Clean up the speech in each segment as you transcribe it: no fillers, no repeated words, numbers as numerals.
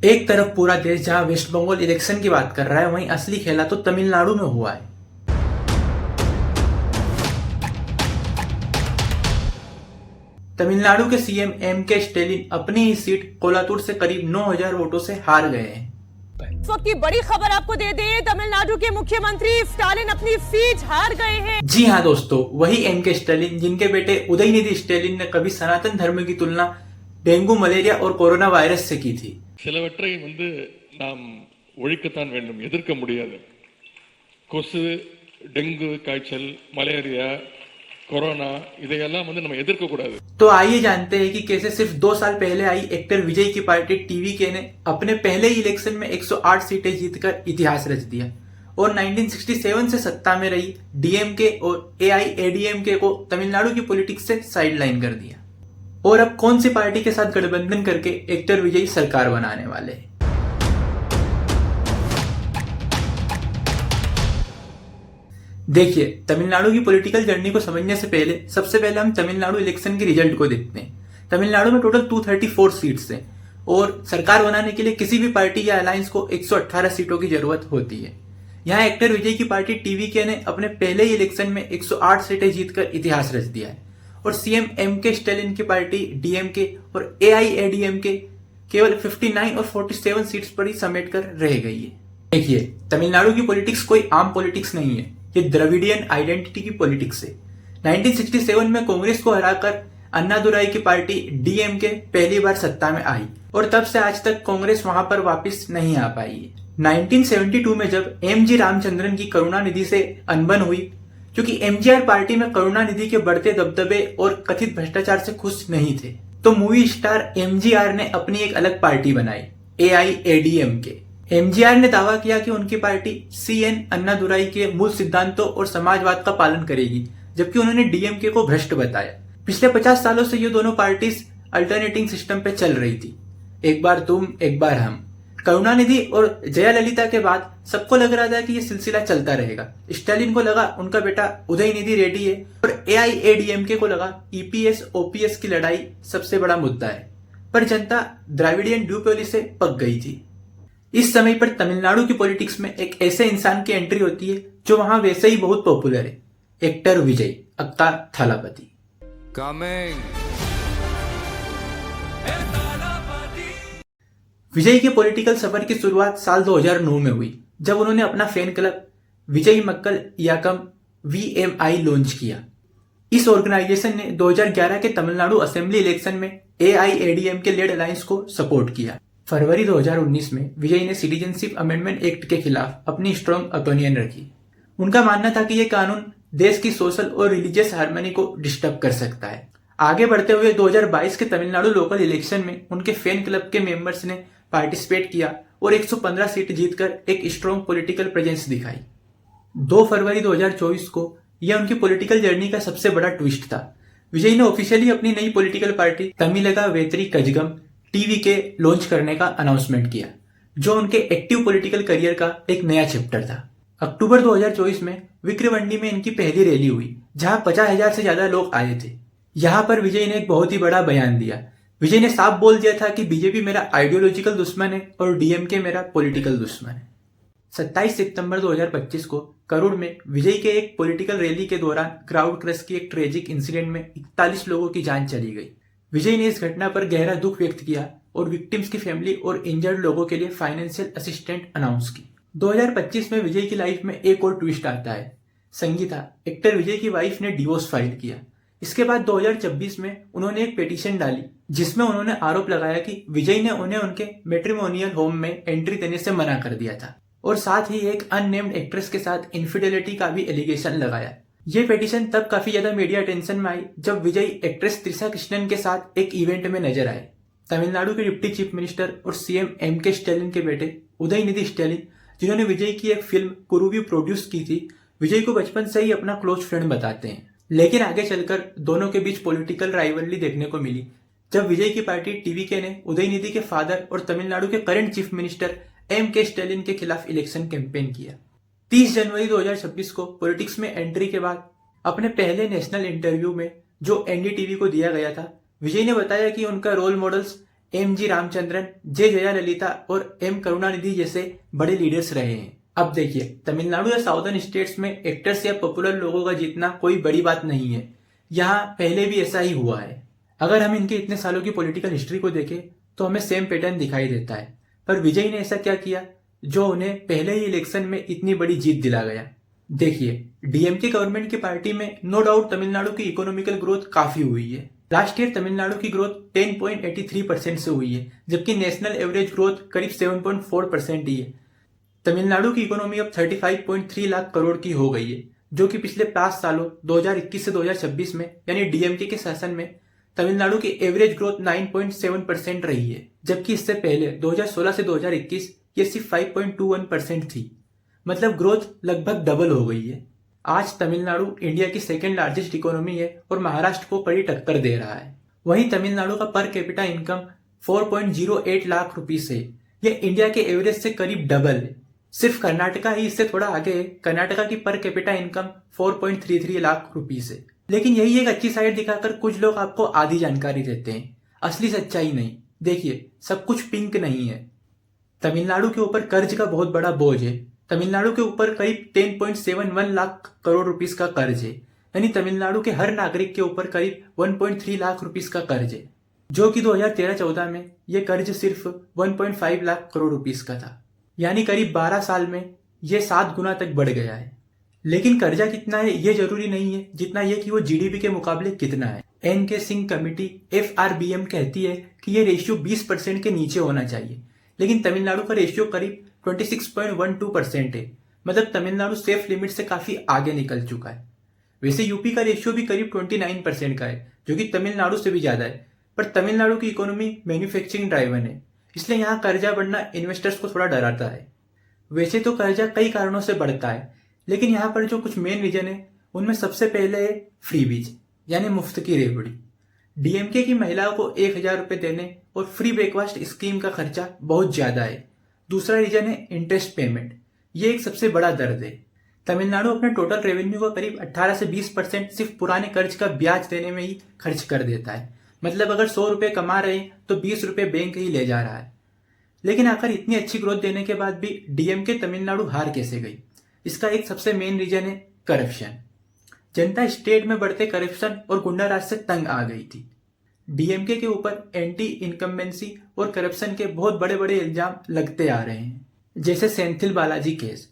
एक तरफ पूरा देश जहां वेस्ट बंगाल इलेक्शन की बात कर रहा है, वहीं असली खेला तो तमिलनाडु में हुआ है। तमिलनाडु के सीएम एम के स्टैलिन अपनी ही सीट कोलातुर से करीब 9,000 वोटों से हार गए हैं। इस वक्त की बड़ी खबर आपको दे दें, तमिलनाडु के मुख्यमंत्री स्टालिन अपनी सीट हार गए हैं। जी हाँ दोस्तों, वही एम के स्टैलिन जिनके बेटे उदयनिधि स्टैलिन ने कभी सनातन धर्म की तुलना डेंगू, मलेरिया और कोरोना वायरस से की थी। சிலவற்றை நாம் ஒழிக்கத்தான் வேண்டும், எதிர்க்க முடியாது. கொசு, டெங்கு காய்ச்சல், மலேரிया, कोरोना இதையெல்லாம் நம்ம எதிர்க்க கூடாது. तो आइए जानते हैं कि कैसे सिर्फ 2 साल पहले आई एक्टर विजय की पार्टी टीवीके ने अपने पहले ही इलेक्शन में 108 सीटें जीतकर इतिहास रच दिया और 1967 से सत्ता में रही डीएमके और एआईएडीएमके को तमिलनाडु की पॉलिटिक्स से साइडलाइन कर दिया। और अब कौन सी पार्टी के साथ गठबंधन करके एक्टर विजय सरकार बनाने वाले हैं? देखिए, तमिलनाडु की पॉलिटिकल जर्नी को समझने से पहले सबसे पहले हम तमिलनाडु इलेक्शन के रिजल्ट को देखते हैं। तमिलनाडु में टोटल 234 सीट्स हैं और सरकार बनाने के लिए किसी भी पार्टी या अलायंस को 118 सीटों की जरूरत होती है। यहाँ एक्टर विजय की पार्टी टीवीके ने अपने पहले ही इलेक्शन में 108 सीटें जीतकर इतिहास रच दिया है और सीएम एम के स्टैलिन की पार्टी डीएमके और एआईएडीएमके केवल 59 और 47 सीट्स पर ही समेट कर रह गई है। देखिए, तमिलनाडु की पॉलिटिक्स कोई आम पॉलिटिक्स नहीं है, ये द्रविडियन आइडेंटिटी की पॉलिटिक्स है। 1967 में कांग्रेस को हराकर अन्नादुराई की पार्टी डीएमके पहली बार सत्ता में आई और तब से आज तक कांग्रेस वहां पर वापस नहीं आ पाई है। 1972 में जब एमजी रामचंद्रन की करुणानिधि से अनबन हुई, क्योंकि एमजीआर पार्टी में करुणानिधि के बढ़ते दबदबे और कथित भ्रष्टाचार से खुश नहीं थे, तो मूवी स्टार एमजीआर ने अपनी एक अलग पार्टी बनाई, एआईएडीएमके। एमजीआर ने दावा किया कि उनकी पार्टी सीएन अन्नादुराई के मूल सिद्धांतों और समाजवाद का पालन करेगी, जबकि उन्होंने डीएमके को भ्रष्ट बताया। पिछले 50 सालों से ये दोनों पार्टीज अल्टरनेटिंग सिस्टम पे चल रही थी, एक बार तुम एक बार हम। करुणानिधि और जयललिता के बाद सबको लग रहा था कि ये सिलसिला चलता रहेगा। स्टालिन को लगा उनका बेटा उदयनिधि रेड्डी है और एआईएडीएमके को लगा ईपीएस ओपीएस की लड़ाई सबसे बड़ा मुद्दा है, पर जनता द्रविडियन ड्यूपोली से पक गई थी। इस समय पर तमिलनाडु की पॉलिटिक्स में एक ऐसे इंसान की एंट्री होती है जो वहां वैसे ही बहुत पॉपुलर है, एक्टर विजय अक्का थालापति। विजय के पॉलिटिकल सफर की शुरुआत साल 2009 में हुई, जब उन्होंने अपना फैन क्लब विजय मक्कल इयाकम वीएमआई लॉन्च किया। इस ऑर्गेनाइजेशन ने 2011 के तमिलनाडु असेंबली इलेक्शन में एआईएडीएमके लेड अलायंस को सपोर्ट किया। फरवरी 2019 में विजय ने सिटीजनशिप अमेंडमेंट एक्ट के खिलाफ अपनी स्ट्रॉन्ग ओपिनियन रखी। उनका मानना था कि यह कानून देश की सोशल और रिलीजियस हार्मनी को डिस्टर्ब कर सकता है। आगे बढ़ते हुए 2022 के तमिलनाडु लोकल इलेक्शन में उनके फैन क्लब के मेंबर्स ने पार्टिसिपेट किया और 115 सीट जीतकर एक स्ट्रॉन्ग पॉलिटिकल प्रेजेंस दिखाई। 2 फरवरी 2024 को यह उनकी पॉलिटिकल जर्नी का सबसे बड़ा ट्विस्ट था। विजय ने ऑफिशियली अपनी नई political party Tamilaga Vettri Kazhagam TVK launch करने का अनाउंसमेंट किया, जो उनके एक्टिव पॉलिटिकल करियर का एक नया चैप्टर था। अक्टूबर 2024 में विक्रमंडी में इनकी पहली रैली हुई, जहां 50,000 से ज्यादा लोग आए थे। यहां पर विजय ने एक बहुत ही बड़ा बयान दिया। विजय ने साफ बोल दिया था कि बीजेपी मेरा आइडियोलॉजिकल दुश्मन है और डीएमके मेरा पॉलिटिकल दुश्मन है। 27 सितंबर 2025 को करूर में विजय के एक पॉलिटिकल रैली के दौरान क्राउड क्रश की एक ट्रेजिक इंसिडेंट में 41 लोगों की जान चली गई। विजय ने इस घटना पर गहरा दुख व्यक्त किया और विक्टिम्स की फैमिली और इंजर्ड लोगों के लिए फाइनेंशियल असिस्टेंट अनाउंस की। 2025 में विजय की लाइफ में एक और ट्विस्ट आता है। संगीता, एक्टर विजय की वाइफ, ने डिवोर्स फाइल किया। इसके बाद 2026 में उन्होंने एक पिटीशन डाली, जिसमें उन्होंने आरोप लगाया कि विजय ने उन्हें उनके मैट्रिमोनियल होम में एंट्री देने से मना कर दिया था और साथ ही एक अननेम्ड एक्ट्रेस के साथ इनफिडेलिटी का भी एलिगेशन लगाया। ये पिटीशन तब काफी ज्यादा मीडिया अटेंशन में आई जब विजय एक्ट्रेस त्रिशा कृष्णन के साथ एक इवेंट में नजर आए। तमिलनाडु के डिप्टी चीफ मिनिस्टर और सीएम एम के स्टैलिन के बेटे उदयनिधि स्टैलिन, जिन्होंने विजय की एक फिल्म कुरुवी प्रोड्यूस की थी, विजय को बचपन से ही अपना क्लोज फ्रेंड बताते हैं। लेकिन आगे चलकर दोनों के बीच पॉलिटिकल राइवलरी देखने को मिली, जब विजय की पार्टी टीवीके ने उदयनिधि के फादर और तमिलनाडु के करंट चीफ मिनिस्टर एम के स्टैलिन के खिलाफ इलेक्शन कैंपेन किया। 30 जनवरी 2026 को पॉलिटिक्स में एंट्री के बाद अपने पहले नेशनल इंटरव्यू में जो एनडीटीवी को दिया गया था, विजय ने बताया कि उनका रोल मॉडल्स एम.जी. रामचंद्रन, जे. जयललिता और एम. करुणानिधि जैसे बड़े लीडर्स रहे हैं। अब देखिए, तमिलनाडु या साउदर्न स्टेट्स में एक्टर्स या पॉपुलर लोगों का जीतना कोई बड़ी बात नहीं है। यहाँ पहले भी ऐसा ही हुआ है। अगर हम इनके इतने सालों की पॉलिटिकल हिस्ट्री को देखें तो हमें सेम पैटर्न दिखाई देता है। पर विजय ने ऐसा क्या किया जो उन्हें पहले ही इलेक्शन में इतनी बड़ी जीत दिला गया? देखिए, डीएमके गवर्नमेंट की पार्टी में नो डाउट तमिलनाडु की इकोनॉमिकल ग्रोथ काफी हुई है। लास्ट ईयर तमिलनाडु की ग्रोथ 10.83% से हुई है, जबकि नेशनल एवरेज ग्रोथ करीब 7.4% ही है। तमिलनाडु की इकोनॉमी अब 35.3 लाख करोड़ की हो गई है, जो कि पिछले 5 सालों 2021 से 2026 में यानी डीएमके के शासन में तमिलनाडु की एवरेज ग्रोथ 9.7% रही है, जबकि इससे पहले 2016 से 2021 ये सिर्फ 5.21% थी। मतलब ग्रोथ लगभग डबल हो गई है। आज तमिलनाडु इंडिया की सेकेंड लार्जेस्ट इकोनॉमी है और महाराष्ट्र को बड़ी टक्कर दे रहा है। वहीं तमिलनाडु का per capita income 4.08 lakh rupees है। यह इंडिया के एवरेज से करीब डबल है। सिर्फ कर्नाटका ही इससे थोड़ा आगे है। कर्नाटका की per capita income 4.33 lakh rupees है। लेकिन यही एक अच्छी साइड दिखाकर कुछ लोग आपको आधी जानकारी देते हैं, असली सच्चाई नहीं। देखिए, सब कुछ पिंक नहीं है। तमिलनाडु के ऊपर कर्ज का बहुत बड़ा बोझ है। तमिलनाडु के ऊपर करीब 10.71 लाख करोड़ रुपीस का कर्ज है, यानी तमिलनाडु के हर नागरिक के ऊपर करीब 1.3 लाख रुपीस का कर्ज है, जो कि 2013-14 में यह कर्ज सिर्फ 1.5 लाख करोड़ रुपीस का था। यानी करीब 12 साल में यह 7 गुना तक बढ़ गया है। लेकिन कर्जा कितना है ये जरूरी नहीं है, जितना यह कि वो जीडीपी के मुकाबले कितना है। एन.के. सिंह कमेटी FRBM कहती है कि ये रेशियो 20% के नीचे होना चाहिए, लेकिन तमिलनाडु का रेशियो करीब 26.12% है। मतलब तमिलनाडु सेफ लिमिट से काफी आगे निकल चुका है। वैसे यूपी का रेशियो भी करीब 29% का है, जो कि तमिलनाडु से भी ज्यादा है। पर तमिलनाडु की इकोनॉमी मैन्युफैक्चरिंग ड्राइवन है, इसलिए यहाँ कर्जा बढ़ना इन्वेस्टर्स को थोड़ा डराता है। वैसे तो कर्जा कई कारणों से बढ़ता है, लेकिन यहाँ पर जो कुछ मेन रीजन है उनमें सबसे पहले है फ्री बीज, यानी मुफ्त की रेवड़ी। डीएमके की महिलाओं को 1000 रुपए देने और फ्री ब्रेकफास्ट स्कीम का खर्चा बहुत ज्यादा है। दूसरा रीजन है इंटरेस्ट पेमेंट, ये एक सबसे बड़ा दर्द है। तमिलनाडु अपने टोटल रेवेन्यू का करीब 18 से 20% सिर्फ पुराने कर्ज का ब्याज देने में ही खर्च कर देता है। मतलब अगर 100 रुपए कमा रहे हैं तो 20 रुपए बैंक ही ले जा रहा है। लेकिन आखिर इतनी अच्छी ग्रोथ देने के बाद भी डीएमके तमिलनाडु हार कैसे गई? इसका एक सबसे मेन रीजन है करप्शन। जनता स्टेट में बढ़ते करप्शन और गुंडाराज से तंग आ गई थी। डीएमके के ऊपर एंटी इनकम्बेंसी और करप्शन के बहुत बड़े बड़े इल्जाम लगते आ रहे हैं, जैसे सेंथिल बालाजी केस।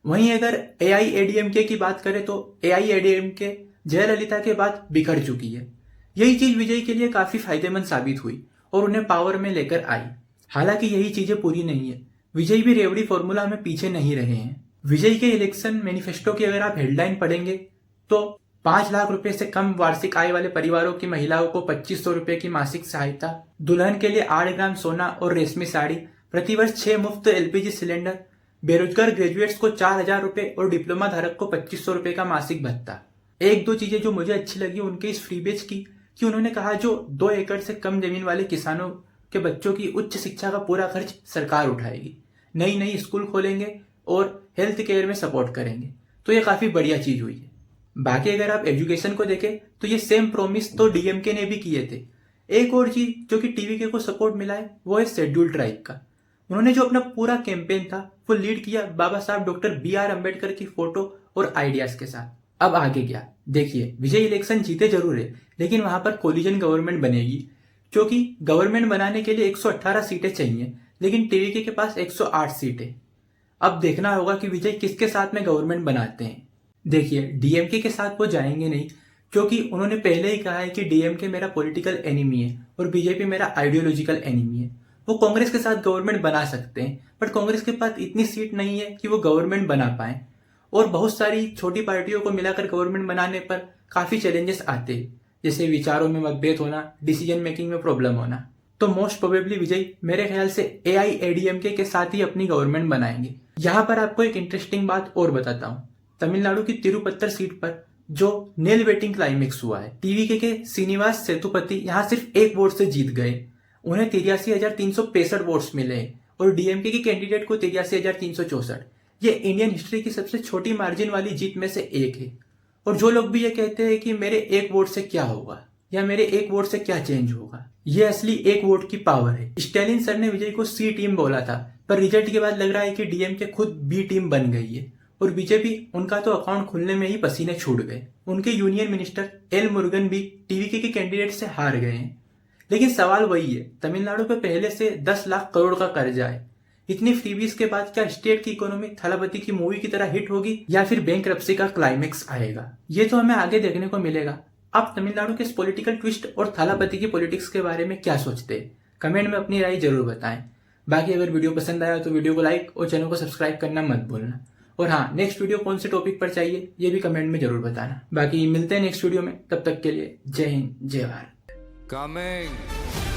वहीं अगर एआईएडीएमके की बात करें तो एआईएडीएमके जयललिता के बाद बिखर चुकी है। यही चीज विजय के लिए काफी फायदेमंद साबित हुई और उन्हें पावर में लेकर आई। हालांकि यही चीजें पूरी नहीं है। विजय भी रेवड़ी फॉर्मूला में पीछे नहीं रहे हैं। विजय के इलेक्शन मैनिफेस्टो की अगर आप हेडलाइन पढ़ेंगे तो 5 लाख रुपए से कम वार्षिक आय वाले परिवारों की महिलाओं को 2500 रुपए की मासिक सहायता, दुल्हन के लिए 8 ग्राम सोना और रेशमी साड़ी, प्रतिवर्ष 6 मुफ्त एलपीजी सिलेंडर, बेरोजगार ग्रेजुएट्स को 4000 रुपए और डिप्लोमा धारक को 2500 रुपए का मासिक भत्ता। एक दो चीजें जो मुझे अच्छी लगी उनके इस फ्री बेच की, कि उन्होंने कहा जो 2 एकड़ से कम जमीन वाले किसानों के बच्चों की उच्च शिक्षा का पूरा खर्च सरकार उठाएगी, नई नई स्कूल खोलेंगे और हेल्थ केयर में सपोर्ट करेंगे। तो ये काफी बढ़िया चीज हुई है। बाकी अगर आप एजुकेशन को देखें तो ये सेम प्रॉमिस तो डीएमके ने भी किए थे। एक और चीज जो कि टीवीके को सपोर्ट मिला है वो है शेड्यूल ट्राइब का। उन्होंने जो अपना पूरा कैंपेन था वो लीड किया बाबा साहब डॉक्टर BR अम्बेडकर की फोटो और आइडियाज के साथ। अब आगे क्या? देखिए, विजय इलेक्शन जीते जरूर है, लेकिन वहां पर कोलिजन गवर्नमेंट बनेगी, क्योंकि गवर्नमेंट बनाने के लिए 118 सीटें चाहिए, लेकिन टीवीके के पास 108 सीटें। अब देखना होगा कि विजय किसके साथ में गवर्नमेंट बनाते हैं। देखिए, डीएमके के साथ वो जाएंगे नहीं, क्योंकि उन्होंने पहले ही कहा है कि डीएमके मेरा पॉलिटिकल एनिमी है और बीजेपी मेरा आइडियोलॉजिकल एनिमी है। वो कांग्रेस के साथ गवर्नमेंट बना सकते हैं, बट कांग्रेस के पास इतनी सीट नहीं है कि वो गवर्नमेंट बना पाए, और बहुत सारी छोटी पार्टियों को मिलाकर गवर्नमेंट बनाने पर काफी चैलेंजेस आते हैं, जैसे विचारों में मतभेद होना, डिसीजन मेकिंग में प्रॉब्लम होना। तो मोस्ट प्रोबेबली विजय मेरे ख्याल से एआईएडीएमके के साथ ही अपनी गवर्नमेंट बनाएंगे। यहाँ पर आपको एक इंटरेस्टिंग बात और बताता हूँ। तमिलनाडु की तिरुपत्तर सीट पर जो नेल वेटिंग क्लाइमेक्स हुआ है, टीवीके के श्रीनिवास सेतुपति यहाँ सिर्फ 1 वोट से जीत गए। उन्हें 83,365 वोट्स मिले और डीएमके के कैंडिडेट को 83,364। ये इंडियन हिस्ट्री की सबसे छोटी मार्जिन वाली जीत में से एक है। और जो लोग भी ये कहते हैं कि मेरे 1 वोट से क्या होगा या मेरे 1 वोट से क्या चेंज होगा, ये असली एक वोट की पावर है। स्टैलिन सर ने विजय को सी टीम बोला था, पर रिजल्ट के बाद लग रहा है कि डीएमके खुद बी टीम बन गई है और बीजेपी उनका तो अकाउंट खुलने में ही पसीने छूट गए। उनके यूनियन मिनिस्टर एल मुरुगन भी टीवीके के कैंडिडेट से हार गए हैं। लेकिन सवाल वही है, तमिलनाडु पे पहले से 10 लाख करोड़ का कर्जा है। इतनी फ्रीबीज के बाद क्या स्टेट की इकोनॉमी थलापति की मूवी की तरह हिट होगी या फिर बैंकरप्सी का क्लाइमेक्स आएगा? ये तो हमें आगे देखने को मिलेगा। आप तमिलनाडु के इस पॉलिटिकल ट्विस्ट और थलापति की पॉलिटिक्स के बारे में क्या सोचते हैं? कमेंट में अपनी राय जरूर बताएं। बाकी अगर वीडियो पसंद आया तो वीडियो को लाइक और चैनल को सब्सक्राइब करना मत भूलना। और हाँ, नेक्स्ट वीडियो कौन से टॉपिक पर चाहिए ये भी कमेंट में जरूर बताना। बाकी मिलते हैं नेक्स्ट वीडियो में, तब तक के लिए जय हिंद, जय भारत। Coming.